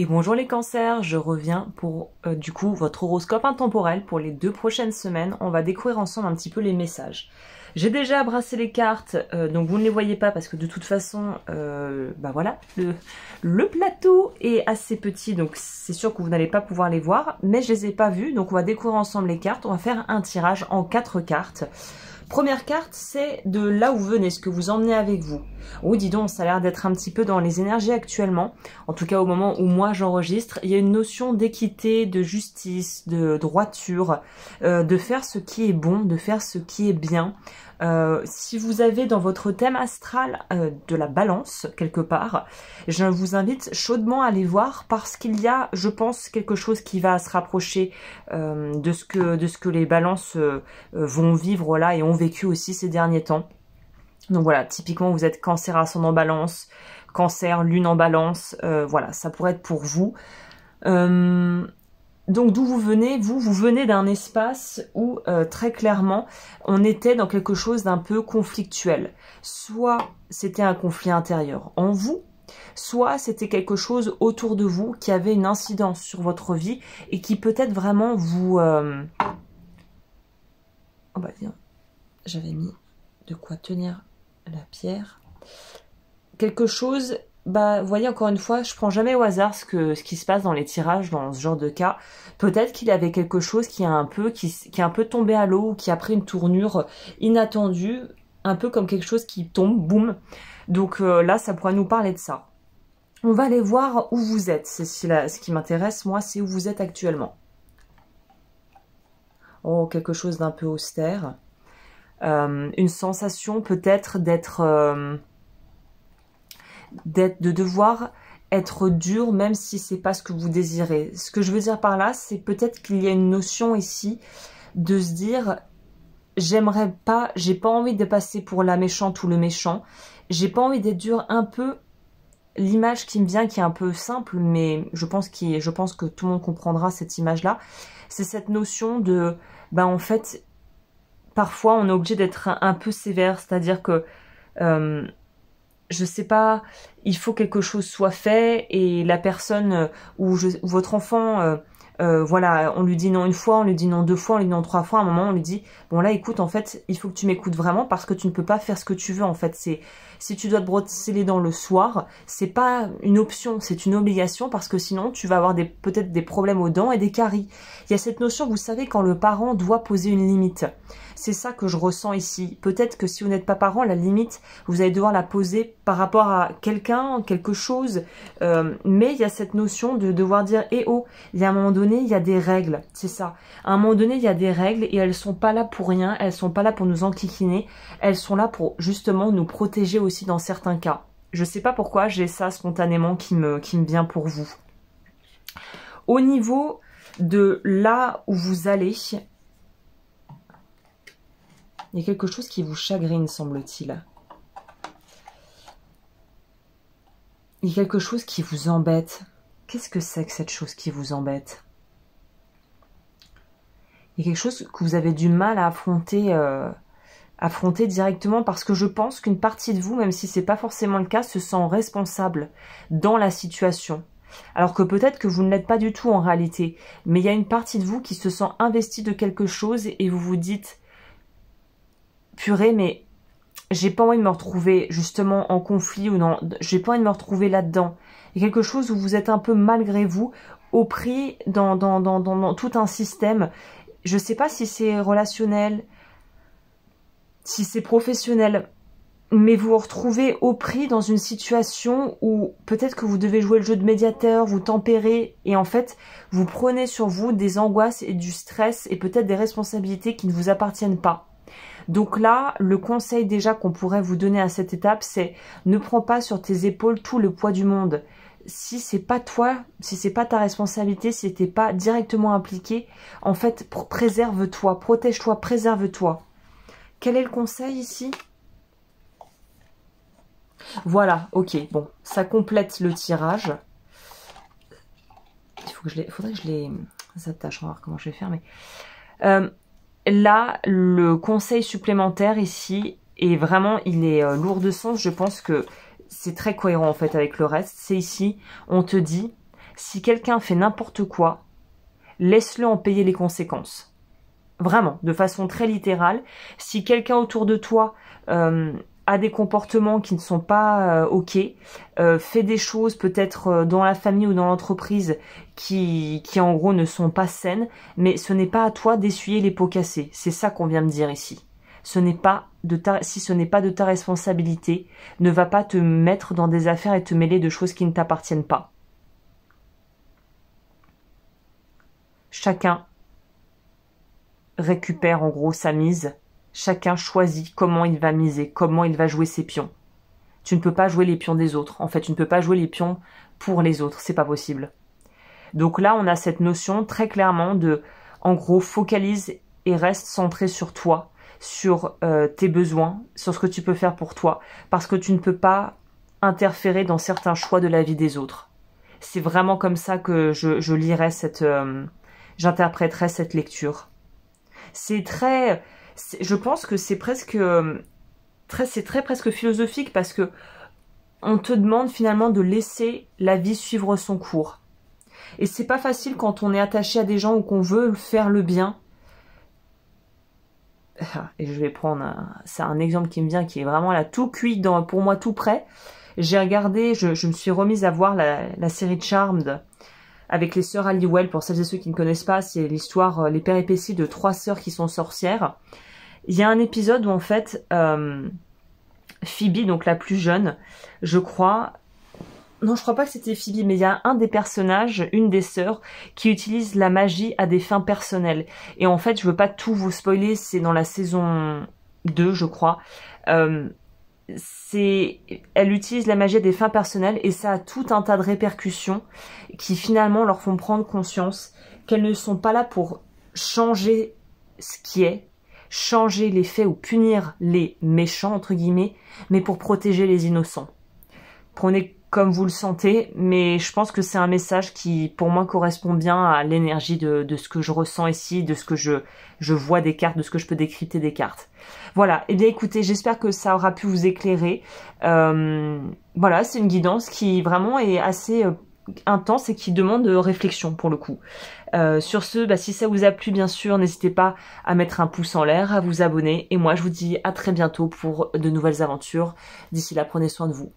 Et bonjour les cancers, je reviens pour du coup votre horoscope intemporel pour les 2 prochaines semaines. On va découvrir ensemble un petit peu les messages. J'ai déjà brassé les cartes, donc vous ne les voyez pas parce que de toute façon, bah voilà, le plateau est assez petit, donc c'est sûr que vous n'allez pas pouvoir les voir, mais je les ai pas vus, donc on va découvrir ensemble les cartes. On va faire un tirage en 4 cartes. Première carte, c'est de là où vous venez, ce que vous emmenez avec vous. Oh, dis donc, ça a l'air d'être un petit peu dans les énergies actuellement. En tout cas, au moment où moi j'enregistre, il y a une notion d'équité, de justice, de droiture, de faire ce qui est bon, de faire ce qui est bien. Si vous avez dans votre thème astral de la balance, quelque part, je vous invite chaudement à aller voir parce qu'il y a, je pense, quelque chose qui va se rapprocher de ce que les balances vont vivre là et ont vécu aussi ces derniers temps. Donc voilà, typiquement vous êtes cancer ascendant balance, cancer lune en balance, voilà, ça pourrait être pour vous. Donc d'où vous venez? Vous venez d'un espace où très clairement on était dans quelque chose d'un peu conflictuel. Soit c'était un conflit intérieur en vous, soit c'était quelque chose autour de vous qui avait une incidence sur votre vie et qui peut-être vraiment vous... Oh bah tiens, j'avais mis de quoi tenir la pierre. Quelque chose... Bah, vous voyez, encore une fois, je prends jamais au hasard ce qui se passe dans les tirages, dans ce genre de cas. Peut-être qu'il y avait quelque chose qui est un peu tombé à l'eau, ou qui a pris une tournure inattendue, un peu comme quelque chose qui tombe, boum. Donc là, ça pourrait nous parler de ça. On va aller voir où vous êtes. Ce qui m'intéresse, moi, c'est où vous êtes actuellement. Oh, quelque chose d'un peu austère. Une sensation peut-être de devoir être dur même si c'est pas ce que vous désirez. Ce que je veux dire par là, c'est peut-être qu'il y a une notion ici de se dire j'aimerais pas, j'ai pas envie de passer pour la méchante ou le méchant, j'ai pas envie d'être dur, un peu l'image qui me vient qui est un peu simple mais je pense que tout le monde comprendra cette image là, c'est cette notion de en fait parfois on est obligé d'être un peu sévère, c'est-à-dire que je sais pas, il faut que quelque chose soit fait et la personne ou votre enfant, voilà, on lui dit non une fois, on lui dit non 2 fois, on lui dit non 3 fois, à un moment on lui dit bon là écoute, en fait il faut que tu m'écoutes vraiment parce que tu ne peux pas faire ce que tu veux, en fait c'est si tu dois te brosser les dents le soir, c'est pas une option, c'est une obligation parce que sinon tu vas avoir peut-être des problèmes aux dents et des caries. Il y a cette notion, vous savez, quand le parent doit poser une limite. C'est ça que je ressens ici. Peut-être que si vous n'êtes pas parent, la limite, vous allez devoir la poser par rapport à quelqu'un, quelque chose. Mais il y a cette notion de devoir dire « Eh oh !» Il y a un moment donné, il y a des règles. C'est ça. À un moment donné, il y a des règles et elles sont pas là pour rien. Elles sont pas là pour nous enquiquiner. Elles sont là pour justement nous protéger aussi dans certains cas. Je sais pas pourquoi, j'ai ça spontanément qui me vient pour vous. Au niveau de là où vous allez... Il y a quelque chose qui vous chagrine, semble-t-il. Il y a quelque chose qui vous embête. Qu'est-ce que c'est que cette chose qui vous embête? Il y a quelque chose que vous avez du mal à affronter directement parce que je pense qu'une partie de vous, même si c'est pas forcément le cas, se sent responsable dans la situation. Alors que peut-être que vous ne l'êtes pas du tout en réalité. Mais il y a une partie de vous qui se sent investie de quelque chose et vous vous dites... Purée, mais j'ai pas envie de me retrouver justement en conflit ou non, j'ai pas envie de me retrouver là-dedans. Il y a quelque chose où vous êtes un peu malgré vous, au prix dans tout un système. Je sais pas si c'est relationnel, si c'est professionnel, mais vous vous retrouvez au prix dans une situation où peut-être que vous devez jouer le jeu de médiateur, vous tempérer, et en fait, vous prenez sur vous des angoisses et du stress et peut-être des responsabilités qui ne vous appartiennent pas. Donc là, le conseil déjà qu'on pourrait vous donner à cette étape, c'est ne prends pas sur tes épaules tout le poids du monde. Si c'est pas toi, si c'est pas ta responsabilité, si t'es pas directement impliqué, en fait, préserve-toi, protège-toi, préserve-toi. Quel est le conseil ici? Voilà, ok, bon, ça complète le tirage. Faudrait que je les attache, on va voir comment je vais faire, mais... Là, le conseil supplémentaire ici, est vraiment, il est lourd de sens. Je pense que c'est très cohérent en fait avec le reste. C'est ici, on te dit, si quelqu'un fait n'importe quoi, laisse-le en payer les conséquences. Vraiment, de façon très littérale. Si quelqu'un autour de toi a des comportements qui ne sont pas ok, fait des choses peut-être dans la famille ou dans l'entreprise qui en gros ne sont pas saines, mais ce n'est pas à toi d'essuyer les pots cassés. C'est ça qu'on vient de dire ici. Si ce n'est pas de ta responsabilité, ne va pas te mettre dans des affaires et te mêler de choses qui ne t'appartiennent pas. Chacun récupère en gros sa mise. Chacun choisit comment il va miser, comment il va jouer ses pions. Tu ne peux pas jouer les pions des autres. En fait, tu ne peux pas jouer les pions pour les autres. C'est pas possible. Donc là, on a cette notion très clairement de, en gros, focalise et reste centré sur toi, sur tes besoins, sur ce que tu peux faire pour toi, parce que tu ne peux pas interférer dans certains choix de la vie des autres. C'est vraiment comme ça que je lirai j'interpréterai cette lecture. C'est très, je pense que c'est presque presque philosophique parce que on te demande finalement de laisser la vie suivre son cours. Et c'est pas facile quand on est attaché à des gens ou qu'on veut faire le bien. Et je vais prendre c'est un exemple qui me vient, qui est vraiment là tout cuit pour moi tout prêt. J'ai regardé, je me suis remise à voir la série Charmed avec les sœurs Halliwell. Pour celles et ceux qui ne connaissent pas, c'est l'histoire, les péripéties de 3 sœurs qui sont sorcières. Il y a un épisode où en fait Phoebe, donc la plus jeune, je crois, non je crois pas que c'était Phoebe, mais il y a un des personnages, une des sœurs, qui utilise la magie à des fins personnelles. Et en fait, je veux pas tout vous spoiler, c'est dans la saison 2, je crois. Elle utilise la magie à des fins personnelles et ça a tout un tas de répercussions qui finalement leur font prendre conscience qu'elles ne sont pas là pour changer ce qui est, changer les faits ou punir les méchants, entre guillemets, mais pour protéger les innocents. Prenez comme vous le sentez, mais je pense que c'est un message qui, pour moi, correspond bien à l'énergie de ce que je ressens ici, de ce que je vois des cartes, de ce que je peux décrypter des cartes. Voilà, et bien écoutez, j'espère que ça aura pu vous éclairer. Voilà, c'est une guidance qui vraiment est assez intense et qui demande réflexion pour le coup. Sur ce, si ça vous a plu, bien sûr, n'hésitez pas à mettre un pouce en l'air, à vous abonner, et moi je vous dis à très bientôt pour de nouvelles aventures. D'ici là, prenez soin de vous.